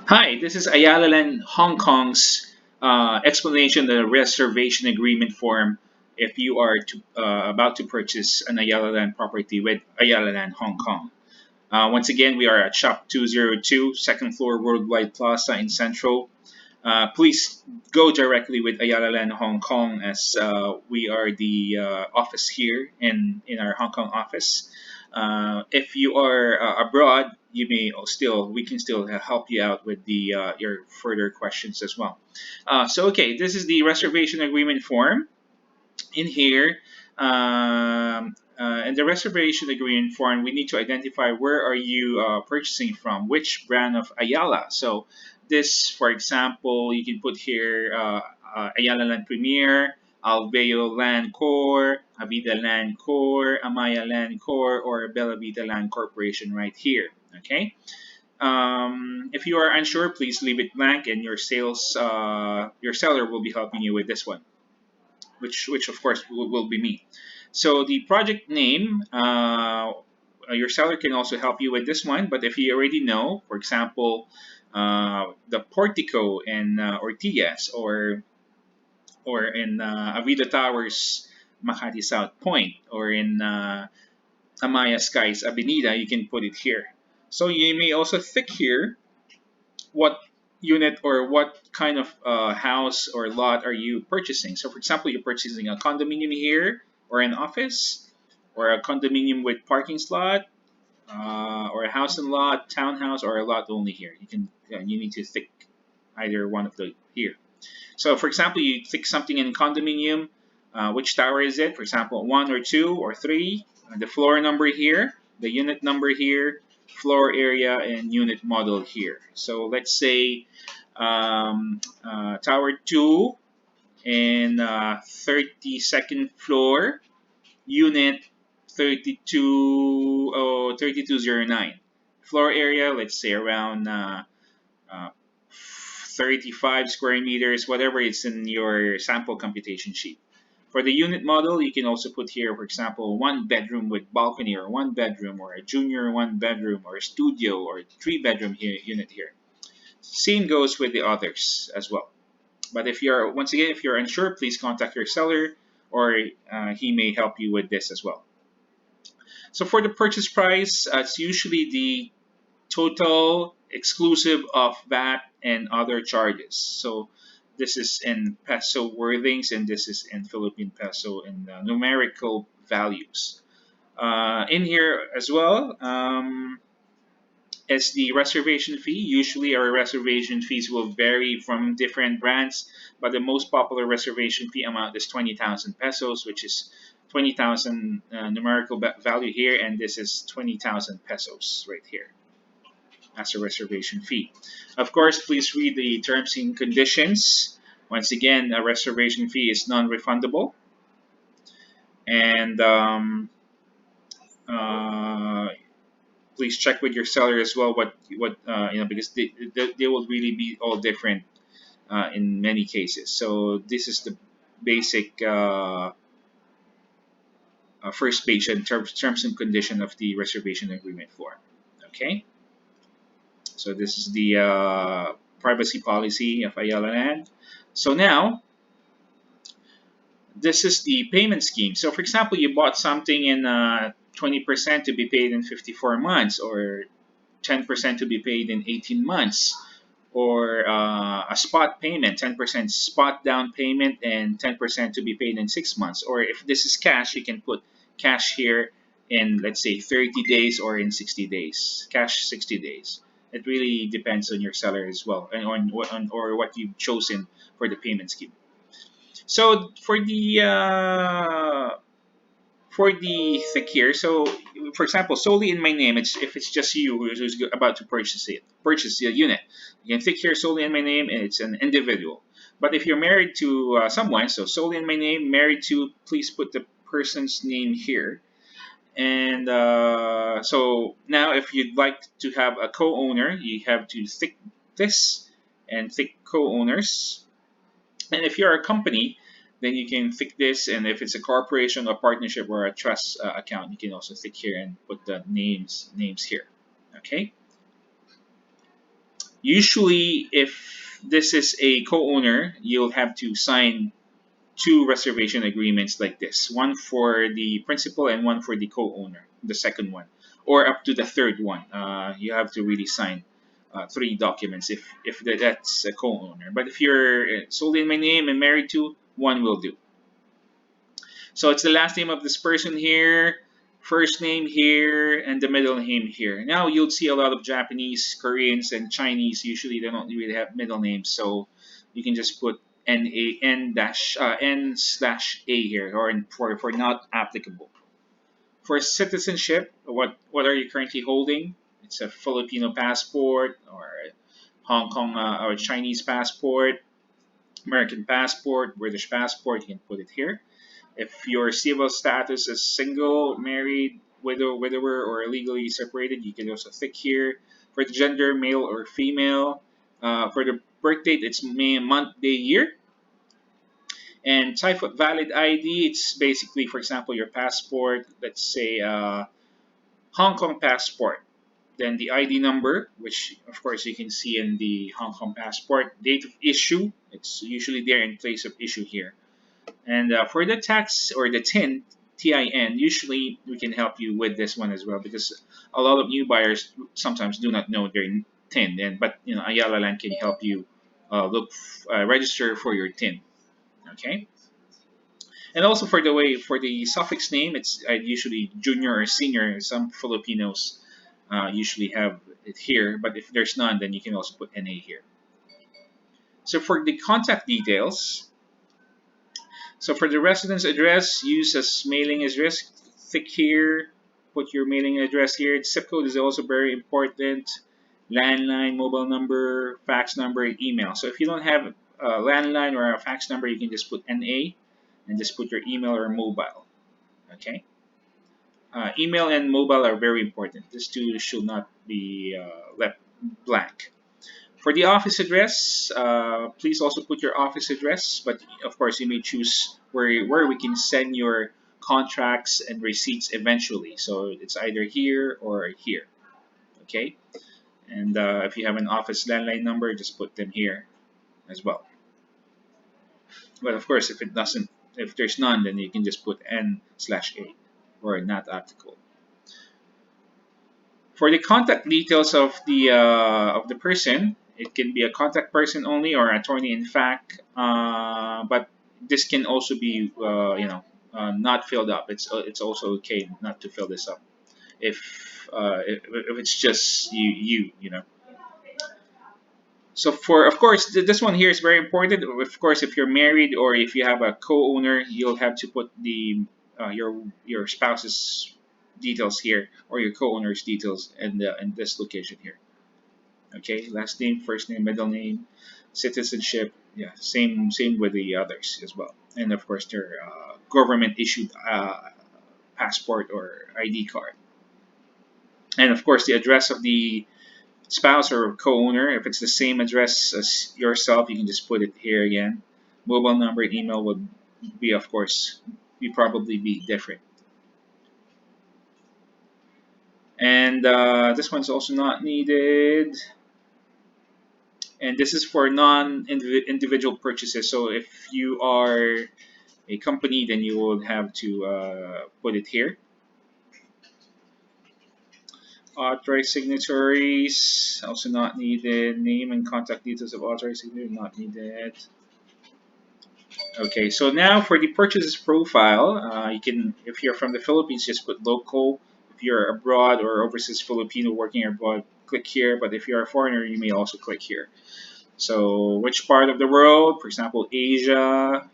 Hi, this is Ayala Land Hong Kong's explanation of the reservation agreement form if you are about to purchase an Ayala Land property with Ayala Land Hong Kong. Once again, we are at Shop 202, second floor Worldwide Plaza in Central. Please go directly with Ayala Land Hong Kong as we are the office here in our Hong Kong office. If you are abroad, you may still we can still help you out with the your further questions as well. Okay, this is the reservation agreement form. In here, in the reservation agreement form, we need to identify where are you purchasing from, which brand of Ayala. So this, for example, you can put here Ayala Land Premier, Alveo Land Corp, Avida Land Corp, Amaya Land Corp, or Bella Vita Land Corporation right here. Okay. If you are unsure, please leave it blank, and your seller will be helping you with this one, which of course will be me. So the project name, your seller can also help you with this one. But if you already know, for example, the Portico in Ortigas or in Avida Towers, Makati South Point, or in Amaya Skies Avenida, you can put it here. So you may also tick here what unit or what kind of house or lot are you purchasing. So, for example, you're purchasing a condominium here, or an office, or a condominium with parking slot, or a house and lot, townhouse, or a lot only here. You need to tick either one of the here. So, for example, you tick something in condominium. Which tower is it? For example, one or two or three. The floor number here, the unit number here, floor area, and unit model here. So let's say tower 2 and 32nd floor, unit 3209. Floor area, let's say around uh, 35 square meters, whatever it's in your sample computation sheet. For the unit model, you can also put here, for example, one bedroom with balcony, or one bedroom, or a junior one bedroom, or a studio, or a three-bedroom unit here. Same goes with the others as well. But if you're, once again, if you're unsure, please contact your seller, or he may help you with this as well. So for the purchase price, it's usually the total exclusive of VAT and other charges. So this is in peso wordings, and this is in Philippine peso in numerical values. In here as well is the reservation fee. Usually our reservation fees will vary from different brands, but the most popular reservation fee amount is 20,000 pesos, which is 20,000 numerical value here, and this is 20,000 pesos right here as a reservation fee. Of course, please read the terms and conditions. Once again, a reservation fee is non-refundable, and uh, please check with your seller as well what because they will really be all different in many cases. So this is the basic first page in terms and condition of the reservation agreement form. Okay. So this is the privacy policy of Ayala Land. So now, this is the payment scheme. So for example, you bought something in 20% to be paid in 54 months, or 10% to be paid in 18 months, or a spot payment, 10% spot down payment, and 10% to be paid in 6 months. Or if this is cash, you can put cash here in, let's say, 30 days or in 60 days, cash 60 days. It really depends on your seller as well, and on or what you've chosen for the payment scheme. So for the thick here, so for example, solely in my name, it's if it's just you who's about to purchase the unit, you can thick here solely in my name, and it's an individual. But if you're married to someone, so solely in my name, married to, please put the person's name here. And so now, if you'd like to have a co-owner, you have to tick this and tick co-owners. And if you're a company, then you can tick this. And if it's a corporation, a partnership, or a trust account, you can also tick here and put the names here. Okay. Usually, if this is a co-owner, you'll have to sign two reservation agreements like this, one for the principal and one for the co-owner, the second one, or up to the third one. You have to really sign three documents if that's a co-owner. But if you're solely in my name and married to, one will do. So it's the last name of this person here, first name here, and the middle name here. Now you'll see a lot of Japanese, Koreans, and Chinese. Usually they don't really have middle names, so you can just put N slash A here, or for not applicable. For citizenship, what are you currently holding? It's a Filipino passport or a Hong Kong or Chinese passport, American passport, British passport. You can put it here. If your civil status is single, married, widower, or legally separated, you can also tick here. For the gender, male or female. For the birth date, it's May, month, day, year. And type of valid ID, it's basically, for example, your passport. Let's say Hong Kong passport. Then the ID number, which of course you can see in the Hong Kong passport. Date of issue, it's usually there in place of issue here. And for the tax or the TIN, usually we can help you with this one as well because a lot of new buyers sometimes do not know their TIN. But Ayala Land can help you register for your TIN. Okay. And also for the way for the suffix name, it's usually junior or senior. Some Filipinos usually have it here, but if there's none, then you can also put NA here. So for the contact details, so for the residence address, use as mailing address. Tick here, put your mailing address here. Zip code is also very important. Landline, mobile number, fax number, and email. So if you don't have a landline or a fax number, you can just put NA and just put your email or mobile. Okay. Email and mobile are very important. These two should not be left blank. For the office address, please also put your office address, but of course you may choose where we can send your contracts and receipts eventually. So it's either here or here, okay? And if you have an office landline number, just put them here as well. But of course, if there's none, then you can just put N/A or not applicable. For the contact details of the person, it can be a contact person only or attorney in fact, but this can also be not filled up. It's also okay not to fill this up if it's just you. So for of course this one here is very important. Of course, if you're married or if you have a co-owner, you'll have to put the your spouse's details here or your co-owner's details in this location here. Okay, last name, first name, middle name, citizenship. Yeah, same with the others as well, and of course their government issued passport or ID card, and of course the address of the spouse or co-owner. If it's the same address as yourself, you can just put it here again. Mobile number and email would be, of course, probably be different. And this one's also not needed. And this is for non-individual purchases. So if you are a company, then you will have to put it here. Authorized signatories also not needed. Name and contact details of authorized signatory not needed. Okay, so now for the purchases profile, you can, if you're from the Philippines, just put local. If you're abroad or overseas Filipino working abroad, click here. But if you're a foreigner, you may also click here. So which part of the world? For example, Asia,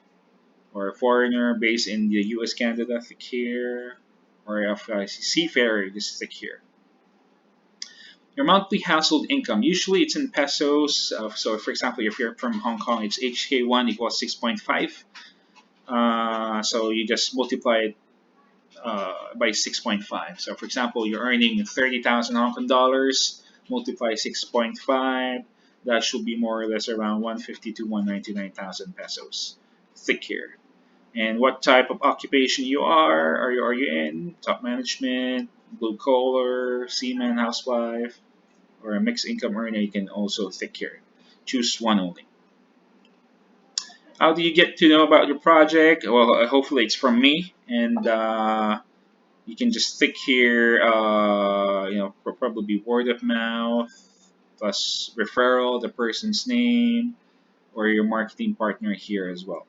or a foreigner based in the US, Canada, click here. Or if I see seafarer, just click here. Your monthly household income, usually it's in pesos. So for example, if you're from Hong Kong, it's HK1 equals 6.5. So you just multiply it by 6.5. So for example, you're earning 30,000 Hong Kong dollars, multiply 6.5. That should be more or less around 150 to 199,000 pesos. Thick here. And what type of occupation you are you in? Top management, blue collar, seaman, housewife, or a mixed income earner, you can also tick here. Choose one only. How do you get to know about your project? Well, hopefully it's from me, and you can just stick here. Probably word of mouth plus referral, the person's name, or your marketing partner here as well,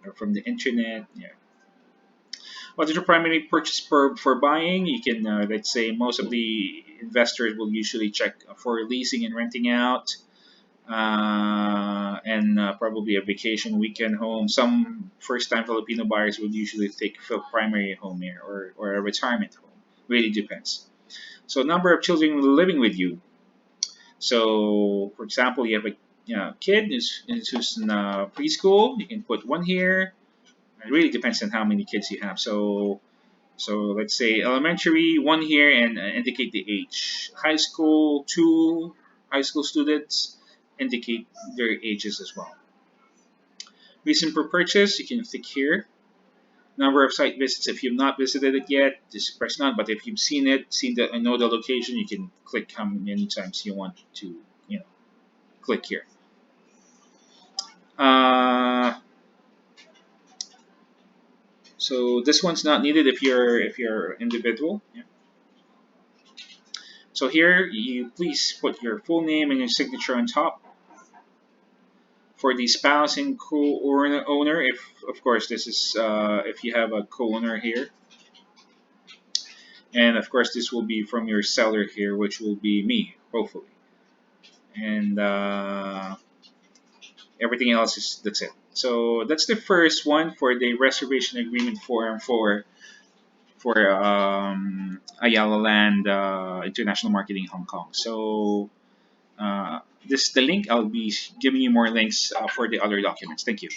or from the internet. Yeah. What is your primary purchase for buying? You can, let's say, most of the investors will usually check for leasing and renting out, and probably a vacation weekend home. Some first-time Filipino buyers would usually take for primary home here, or a retirement home. Really depends. So, number of children living with you. So, for example, you have a kid who's in preschool. You can put one here. It really depends on how many kids you have. So let's say elementary, one here, and indicate the age. High school, two high school students, indicate their ages as well. Reason for purchase, you can click here. Number of site visits, if you've not visited it yet, just press none. But if you've seen it, seen the and know the location, you can click how many times you want to, you know, click here. Uh, so this one's not needed if you're individual. Yeah. So here, you please put your full name and your signature on top. For the spouse and co-owner, if of course this is if you have a co-owner here, and of course this will be from your seller here, which will be me, hopefully, and everything else is that's it. So that's the first one for the reservation agreement form for Ayala Land International Marketing Hong Kong. So this the link. I'll be giving you more links for the other documents. Thank you.